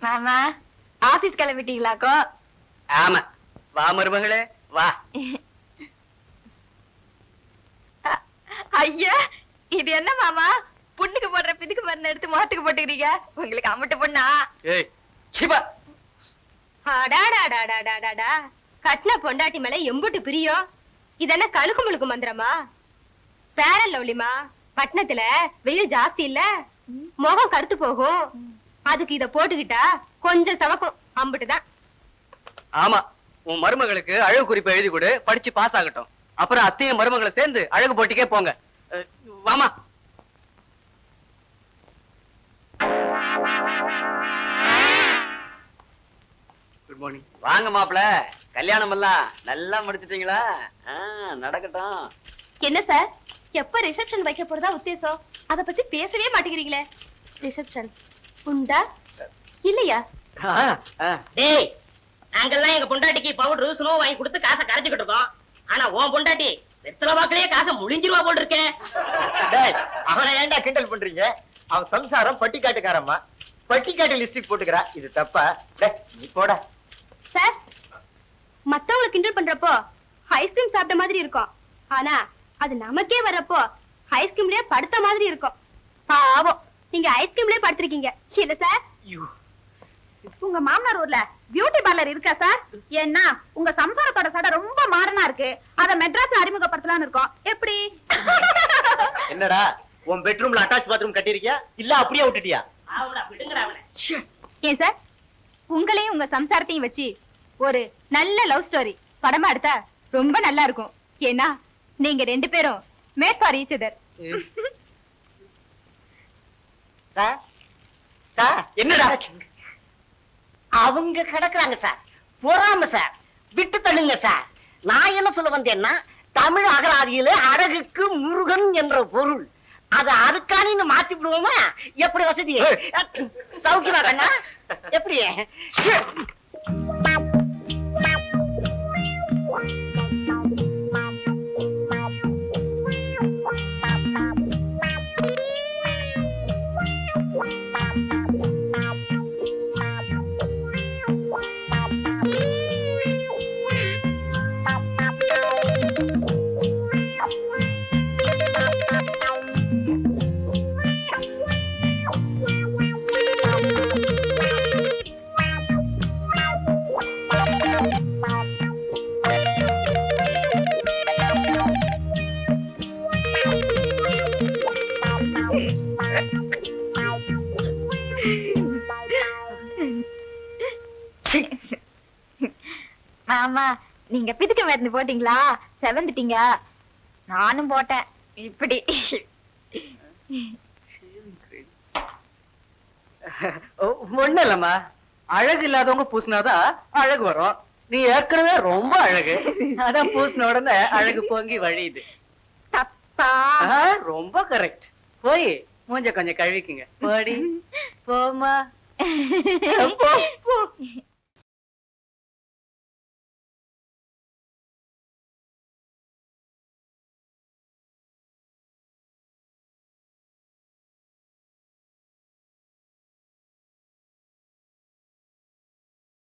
மாமா ஆபீஸ் கிளம்பிட்டீங்களாக்கோ? ஆமா, வா மருமகளே வா. ஐயா, இது என்ன மாமா புண்ணுக்கு போடுற பிதுக்கு மருந்து எடுத்து முகத்துக்கு போட்டுக்கிறீங்க? உங்களுக்கு அம்மட்டு பொண்ணா? ஏய் சிவா, அடாடாடாடாடாடா, கட்டின பொண்டாட்டி மேல எம்புட்டு பிரியம். இதென்ன கழுக்கு முழுக்கு மந்திரமா? பேரன் லவ்லிமா, பட்டணத்துல வெயில் ஜாஸ்தி இல்ல, முகம் கருத்து போகும். அதுக்கு இத போட்டுக்கிட்டா கொஞ்சம் சவக்கும், அம்புட்டுதான். ஆமா, உன் மருமகளுக்கு அழகு குறிப்பை எழுதி கொடு, படிச்சு பாஸ் ஆகட்டும். அப்புறம் அத்தையும் மருமகளை சேர்ந்து அழகு போட்டிக்கே போங்க. வாமா. Good morning. வாங்க மாப்பிள, கல்யாணம் எல்லாம் நல்லா முடிச்சிட்டீங்களா? நடக்கட்டும். என்ன சார், எப்ப ரிசப்ஷன் வைக்க போறதா உத்தேசம்? அத பத்தி பேசவே மாட்டேங்கிறீங்களே. ரிசப்ஷன் உண்டா இல்லையா? டேய், நாங்கெல்லாம் எங்க பொண்டாட்டிக்கு பவுடர் ஸ்னோ வாங்கி கொடுத்து காசை கரைச்சுக்கிட்டு இருக்கோம். ஆனா உன் பொண்டாட்டி வெத்தலை வாக்கிலேயே காசை முழிஞ்சிருவா போல் இருக்கேன். அவனை ஏன்டா கிண்டல் பண்றீங்க? அவன் சம்சாரம் பட்டிக்காட்டுக்காரம்மா, பட்டிக்காட்டு லிஸ்டிக் போட்டுக்கிறா. இது தப்பா? நீ போட. சார், மத்தவங்களை கிண்டல் பண்றப்போ ஐஸ்கிரீம் சாப்பிட்ட மாதிரி இருக்கும். ஆனா அது நமக்கே வர்றப்போ ஐஸ்கிரீம்லயே படுத்த மாதிரி இருக்கும். பாவம், நீங்க ஐஸ்கிரீம்லயே படுத்திருக்கீங்க இல்ல சார்? உங்க மாமனார் ஊர்ல பியூட்டி பார்லர் இருக்கா சார்? ஏன்னா உங்க சம்சாரத்தோட சடை ரொம்ப மாடனா இருக்கு, அத மெட்ராஸ்ல அறிமுகப்படுத்தலாம்னு இருக்கோம். எப்படி? என்னடா உன் பெட்ரூம்ல அட்டாச் பாத்ரூம் கட்டிருக்கியா இல்ல அப்படியே விட்டுட்டியா? ஏன் சார், உங்களையும் உங்க சம்சாரத்தையும் வச்சு ஒரு நல்ல லவ் ஸ்டோரி படமா எடுத்தா ரொம்ப நல்லா இருக்கும். ஏன்னா நீங்க ரெண்டு பேரும் மேட் ஃபார் ஈச் அதர். என்னடா அவங்க கிடக்குறாங்க சார், பொறாம சார், விட்டு தள்ளுங்க சார். நான் என்ன சொல்ல வந்தேன்னா, தமிழ் அகராதியில அழகுக்கு முருகன் என்ற பொருள், அத அருக்காணின்னு மாத்தி விடுவோமா? எப்படி வசதி? சௌக்கியமா கண்ணா? எப்படி? ஆமா, நீங்க பிதுக்க மருந்து போட்டீங்களா? செவந்துட்டீங்க. நானும் போட்டேன். இப்படி ஒண்ணு இல்லம்மா, அழகு இல்லாதவங்க பூசினாதான் அழகு வரும். நீ ஏற்கனவே ரொம்ப அழகு, அதான் பூசின உடனே அழகு பொங்கி வழியுது. தப்பா? ரொம்ப கரெக்ட். போய் மூஞ்ச கொஞ்சம் கழுவிக்குங்க. போடி போமா.